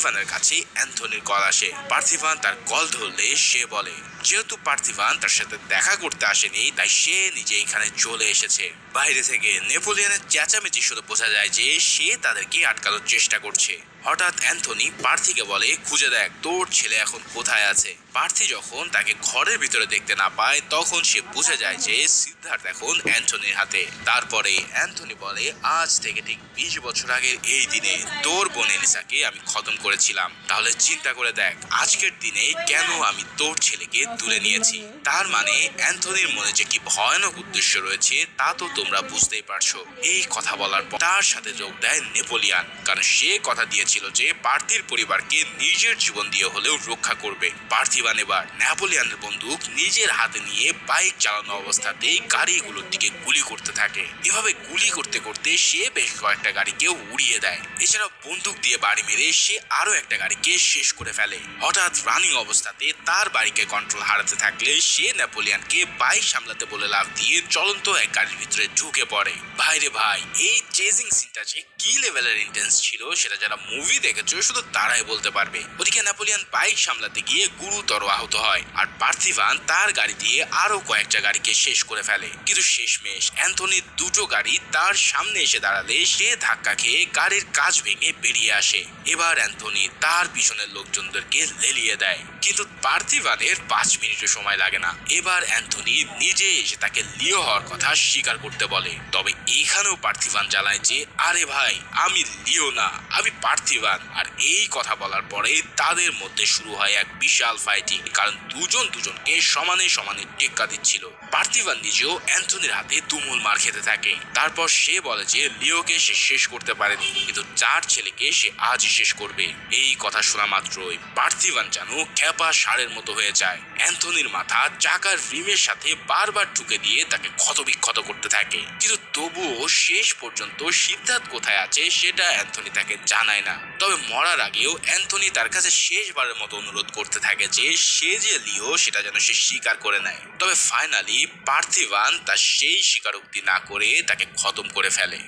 পার্থিভানের কাছে অ্যান্থনির কল আসে। পার্থিভান তার কল ধরলে সে বলে যেহেতু পার্থিভান তার সাথে দেখা করতে আসেনি তাই সে নিজে এখানে চলে এসেছে। বাইরে থেকে নেপোলিয়নের চেঁচামেচি শুনে বোঝা যায় যে সে তাদেরকে আটকানোর চেষ্টা করছে। হঠাৎ অ্যান্থনি পার্থিকে বলে খুঁজে দেখ তোর ছেলে এখন কোথায় আছে। পার্থি যখন তাকে ঘরের ভিতরে দেখতে না পায় তখন সে বুঝে যায় যে সিদ্ধার্থ এখন অ্যান্থনির হাতে। তারপরে অ্যান্থনি বলে আজ থেকে ঠিক 20 বছর আগের এই দিনে তোর বোন এলিসাকে আমি খতম করেছিলাম। তাহলে চিন্তা করে দেখ আজকের দিনে কেন আমি তোর ছেলেকে তুলে নিয়েছি। তার মানে অ্যান্থনির মনে যে কি ভয়ানক উদ্দেশ্য রয়েছে তা তো তোমরা বুঝতেই পারছো। এই কথা বলার পর তার সাথে যোগ দেয় নেপোলিয়ান, কারণ সে কথা দিয়েছিল যে পার্থির পরিবারকে নিজের জীবন দিয়ে হলেও রক্ষা করবে। পার্থিবান এবার নেপোলিয়ানের বন্দুক নিজের হাতে নিয়ে বাইক চালানো অবস্থাতেই গাড়িগুলোর দিকে গুলি করতে থাকে। এভাবে গুলি করতে করতে সে বেশ কয়েকটা গাড়িকে উড়িয়ে দেয়। এছাড়া বন্দুক দিয়ে বাড়ি মেরে সে আরো একটা গাড়িকে শেষ করে ফেলে। হঠাৎ রানিং অবস্থাতে তার বাইকে কন্ট্রোল হারাতে থাকলে সে নেপোলিয়ানকে বাইক সামলাতে বলে লাফ দিয়ে চলন্ত এক গাড়ির ভিতরে ঢুকে পড়ে। ভাইরে ভাই, এই চেজিং সিনটা যে কি লেভেলের ইন্টেন্স ছিল সেটা যারা মুভি দেখেছো শুধু তারাই বলতে পারবে। ওদিকে নেপোলিয়ান বাইক সামলাতে গিয়ে গুরুতর আহত হয় আর পার্থিভান তার গাড়ি দিয়ে আরো কয়েকটা গাড়িকে শেষ করে ফেলে। কিন্তু শেষমেশ অ্যান্থনির দুটো গাড়ি তার সামনে এসে দাঁড়ালে সে ধাক্কা খেয়ে গাড়ির কাঁচ ভেঙে বেরিয়ে আসে। এবার অ্যান্থনি তার পিছনের লোকজনদেরকে লেলিয়ে দেয়, কিন্তু পার্থিভানের 5 মিনিটও সময় লাগে না। এবার অ্যান্থনি নিজে এসে তাকে লিও হওয়ার কথা স্বীকার করতে বলে। তবে এখানেও পার্থিভান জানায় যে আরে ভাই আমি লিও না, আমি পার্থিভান। আর এই কথা বলার পরে তাদের মধ্যে শুরু হয় এক বিশাল ফাইটিং, কারণ দুজন দুজনকে সমানে সমানে টেক্কা দিচ্ছিল। পার্থিভান নিজেও অ্যান্থনির হাতে তুমুল মার খেতে থাকে। তারপর সে বলে যে লিওকে সে শেষ করতে পারেনি, কিন্তু চার ছেলেকে সে আজই শেষ করবে। এই কথা শোনা মাত্রই পার্থিভান যেন খ্যাপা ষাঁড়ের মতো হয়ে যায়। অ্যান্থনির মাথা চাকার রিমের সাথে বারবার ঠুকে দিয়ে তাকে ক্ষতবিক্ষত করতে থাকে, কিন্তু তবুও শেষ পর্যন্ত সিদ্ধার্থ কোথায় আছে সেটা অ্যান্থনি তাকে জানায় না। তবে মরার আগেও অ্যান্থনি তার কাছে শেষবারের মতো অনুরোধ করতে থাকে যে সে যে লিও সেটা যেন সে স্বীকার করে নেয়। তবে ফাইনালি পার্থিভান তার সেই স্বীকারোক্তি না করে তাকে খতম করে ফেলে।